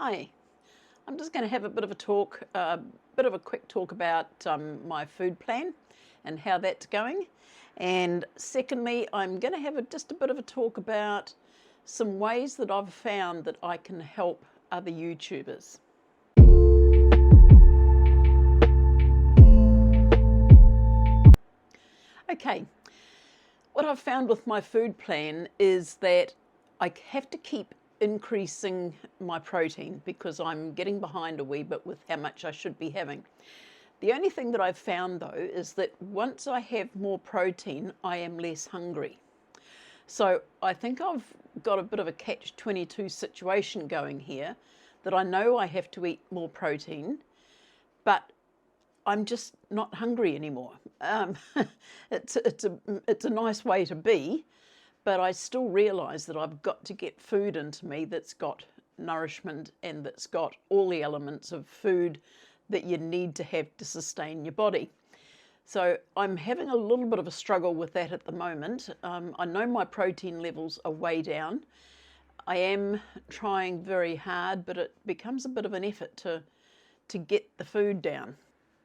Hi, I'm just going to have a bit of a quick talk about my food plan and how that's going. And secondly, I'm going to have just a bit of a talk about some ways that I've found that I can help other YouTubers. Okay, what I've found with my food plan is that I have to keep increasing my protein because I'm getting behind a wee bit with how much I should be having. The only thing that I've found though is that once I have more protein, I am less hungry. So I think I've got a bit of a catch-22 situation going here, that I know I have to eat more protein, but I'm just not hungry anymore. It's a nice way to be, but I still realise that I've got to get food into me that's got nourishment and that's got all the elements of food that you need to have to sustain your body. So I'm having a little bit of a struggle with that at the moment. I know my protein levels are way down. I am trying very hard, but it becomes a bit of an effort to get the food down.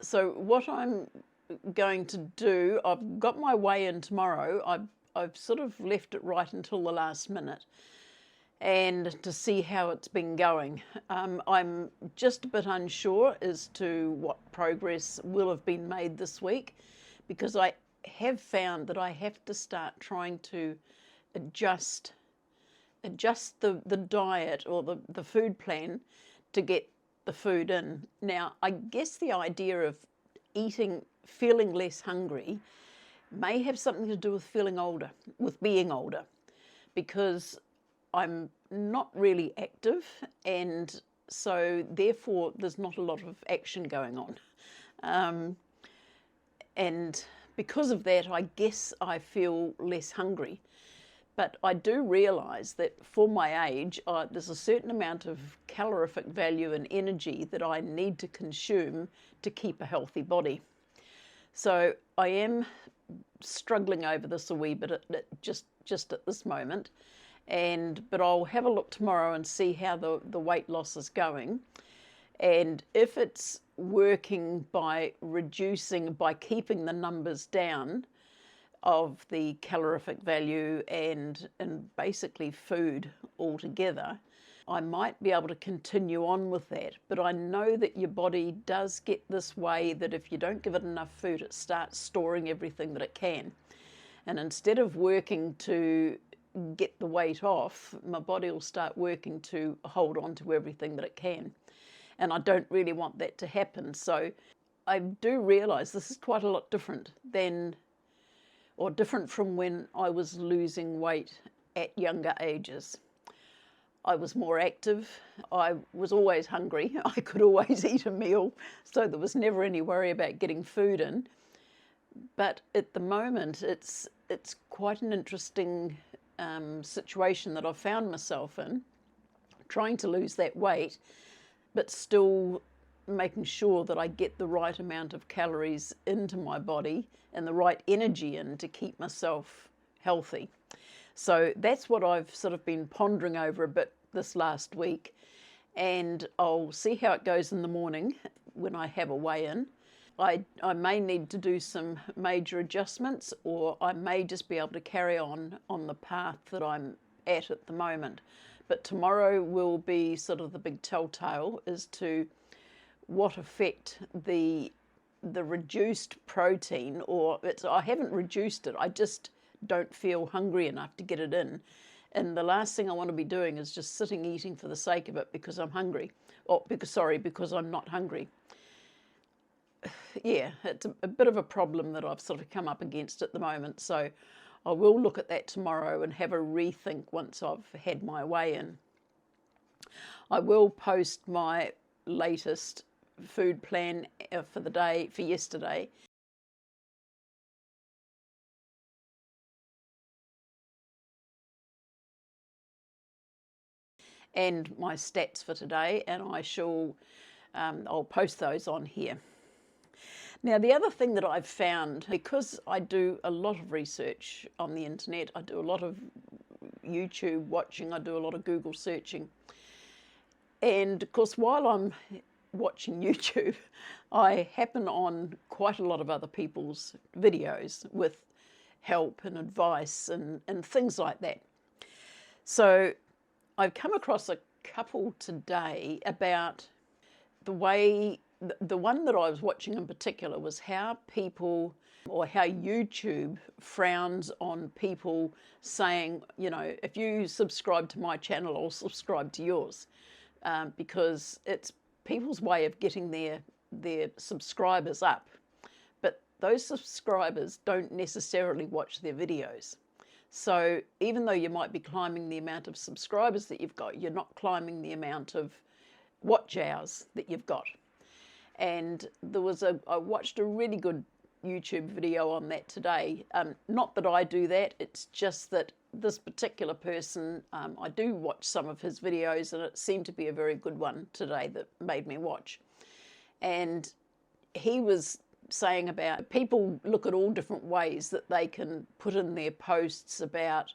So what I'm going to do, I've got my weigh-in tomorrow. I've sort of left it right until the last minute and to see how it's been going. I'm just a bit unsure as to what progress will have been made this week, because I have found that I have to start trying to adjust the diet or the food plan to get the food in. Now, I guess the idea of feeling less hungry may have something to do with being older, because I'm not really active, and so therefore there's not a lot of action going on. And because of that, I guess I feel less hungry. But I do realise that for my age, there's a certain amount of calorific value and energy that I need to consume to keep a healthy body. So I am struggling over this a wee bit just at this moment, but I'll have a look tomorrow and see how the weight loss is going. And if it's working by keeping the numbers down of the calorific value and basically food altogether, I might be able to continue on with that. But I know that your body does get this way, that if you don't give it enough food, it starts storing everything that it can. And instead of working to get the weight off, my body will start working to hold on to everything that it can. And I don't really want that to happen. So I do realise this is quite a lot different from when I was losing weight at younger ages. I was more active. I was always hungry. I could always eat a meal, so there was never any worry about getting food in. But at the moment, it's quite an interesting situation that I've found myself in, trying to lose that weight, but still making sure that I get the right amount of calories into my body and the right energy in to keep myself healthy. So that's what I've sort of been pondering over a bit this last week, and I'll see how it goes in the morning when I have a weigh-in. I may need to do some major adjustments, or I may just be able to carry on the path that I'm at the moment. But tomorrow will be sort of the big telltale as to what effect the reduced protein, I haven't reduced it, I just don't feel hungry enough to get it in. And the last thing I want to be doing is just sitting eating for the sake of it because I'm hungry, because I'm not hungry. Yeah, it's a bit of a problem that I've sort of come up against at the moment. So I will look at that tomorrow and have a rethink once I've had my weigh-in. I will post my latest food plan for yesterday. And my stats for today, and I'll post those on here. Now, the other thing that I've found, because I do a lot of research on the internet, I do a lot of YouTube watching, I do a lot of Google searching, And of course, while I'm watching YouTube, I happen on quite a lot of other people's videos with help and advice and things like that. So I've come across a couple today about the way, the one that I was watching in particular was how people, or how YouTube frowns on people saying, you know, if you subscribe to my channel, I'll subscribe to yours. Because it's people's way of getting their subscribers up. But those subscribers don't necessarily watch their videos. So even though you might be climbing the amount of subscribers that you've got, you're not climbing the amount of watch hours that you've got. And I watched a really good YouTube video on that today. Not that I do that, it's just that this particular person, I do watch some of his videos, and it seemed to be a very good one today that made me watch. And he was saying about people look at all different ways that they can put in their posts about,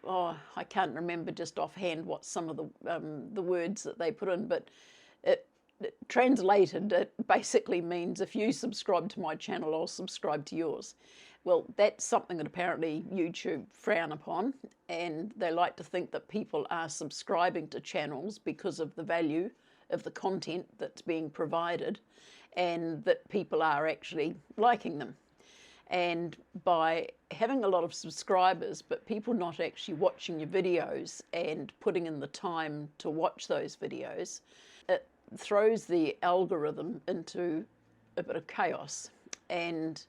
oh, I can't remember just offhand what some of the words that they put in, but translated, it basically means if you subscribe to my channel, I'll subscribe to yours. Well, that's something that apparently YouTube frown upon, and they like to think that people are subscribing to channels because of the value of the content that's being provided, and that people are actually liking them. And by having a lot of subscribers, but people not actually watching your videos and putting in the time to watch those videos, it throws the algorithm into a bit of chaos, and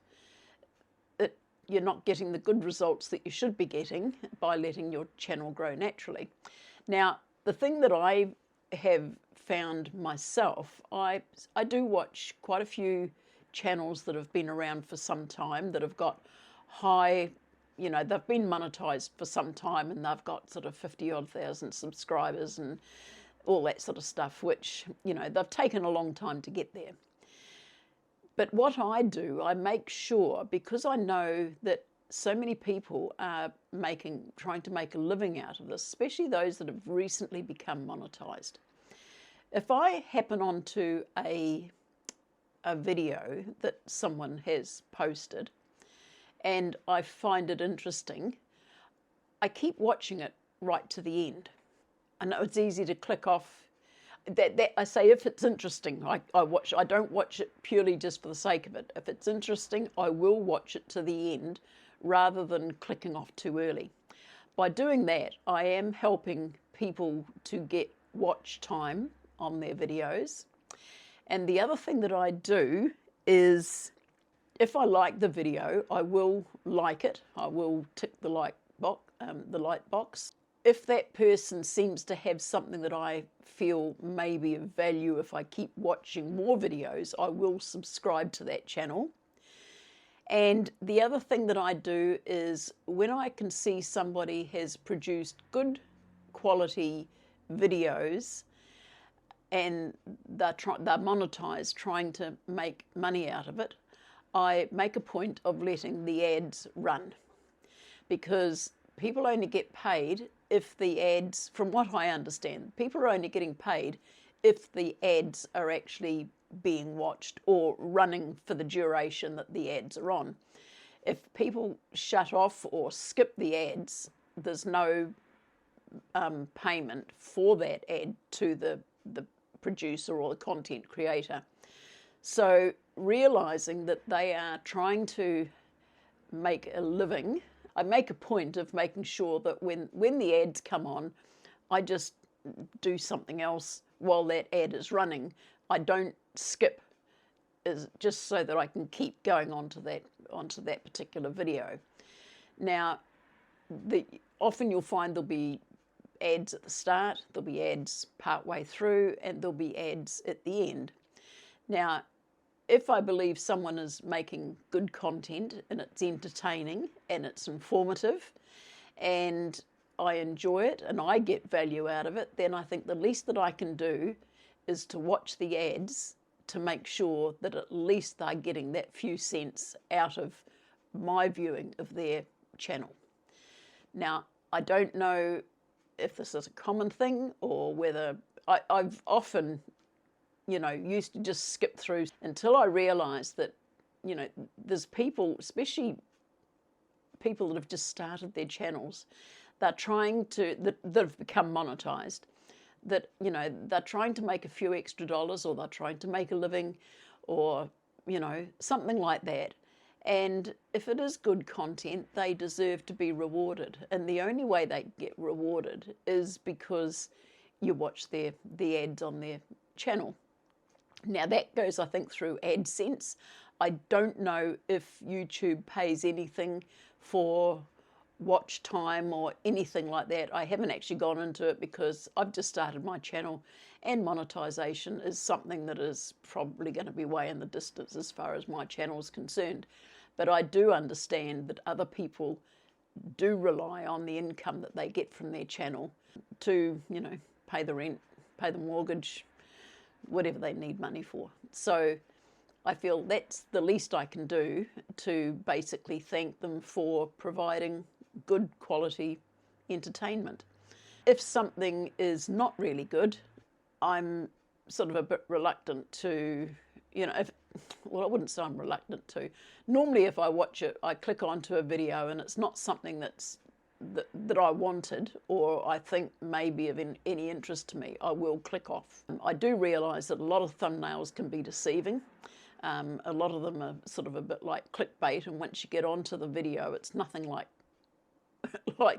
you're not getting the good results that you should be getting by letting your channel grow naturally. Now, the thing that I have found myself, I do watch quite a few channels that have been around for some time, that have got high, you know, they've been monetized for some time, and they've got sort of 50-odd thousand subscribers and all that sort of stuff, which, you know, they've taken a long time to get there. But what I do, I make sure, because I know that so many people are trying to make a living out of this, especially those that have recently become monetized. If I happen onto a video that someone has posted and I find it interesting, I keep watching it right to the end. I know it's easy to click off. That I say, if it's interesting, I watch. I don't watch it purely just for the sake of it. If it's interesting, I will watch it to the end rather than clicking off too early. By doing that, I am helping people to get watch time on their videos. And the other thing that I do is, if I like the video, I will like it. I will tick the like box. If that person seems to have something that I feel may be of value, if I keep watching more videos, I will subscribe to that channel. And the other thing that I do is, when I can see somebody has produced good quality videos and they're monetized, trying to make money out of it, I make a point of letting the ads run, because people only get paid if the ads, from what I understand, people are only getting paid if the ads are actually being watched or running for the duration that the ads are on. If people shut off or skip the ads, there's no payment for that ad to the producer or the content creator. So realizing that they are trying to make a living, I make a point of making sure that when the ads come on, I just do something else while that ad is running. I don't skip, just so that I can keep going onto that particular video. Now, often you'll find there'll be ads at the start, there'll be ads partway through, and there'll be ads at the end. Now, if I believe someone is making good content and it's entertaining and it's informative and I enjoy it and I get value out of it, then I think the least that I can do is to watch the ads to make sure that at least they're getting that few cents out of my viewing of their channel. Now, I don't know if this is a common thing or whether I've often, used to just skip through until I realised that, there's people, especially people that have just started their channels, that have become monetized, that, they're trying to make a few extra dollars, or they're trying to make a living, or, something like that. And if it is good content, they deserve to be rewarded. And the only way they get rewarded is because you watch the ads on their channel. Now that goes, I think, through AdSense. I don't know if YouTube pays anything for watch time or anything like that. I haven't actually gone into it because I've just started my channel, and monetization is something that is probably going to be way in the distance as far as my channel is concerned. But I do understand that other people do rely on the income that they get from their channel to, pay the rent, pay the mortgage, whatever they need money for. So I feel that's the least I can do to basically thank them for providing good quality entertainment. If something is not really good, I'm sort of a bit reluctant to, well, I wouldn't say I'm reluctant to. Normally if I watch it, I click onto a video and it's not something that I wanted, or I think may be of any interest to me, I will click off. I do realise that a lot of thumbnails can be deceiving. A lot of them are sort of a bit like clickbait, and once you get onto the video, it's nothing like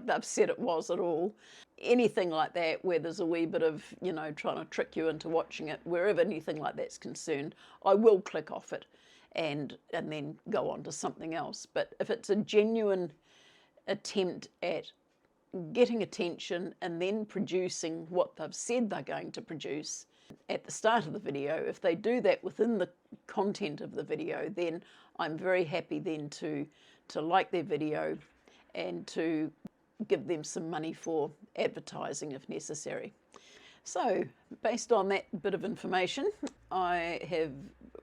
they've said it was at all. Anything like that where there's a wee bit of, trying to trick you into watching it, wherever anything like that's concerned, I will click off it and then go on to something else. But if it's a genuine attempt at getting attention and then producing what they've said they're going to produce at the start of the video, if they do that within the content of the video, then I'm very happy then to like their video and to give them some money for advertising if necessary. So based on that bit of information, I have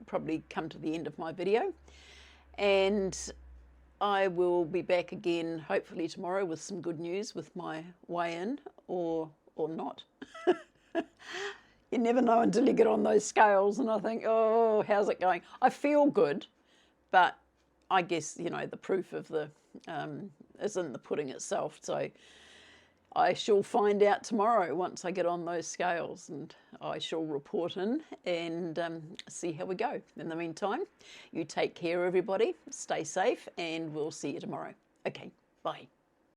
probably come to the end of my video, and I will be back again hopefully tomorrow with some good news with my weigh-in, or not. You never know until you get on those scales, and I think, oh, how's it going? I feel good, but I guess, the proof of the is in the pudding itself. So I shall find out tomorrow once I get on those scales, and I shall report in and see how we go. In the meantime, you take care, everybody. Stay safe, and we'll see you tomorrow. Okay, bye.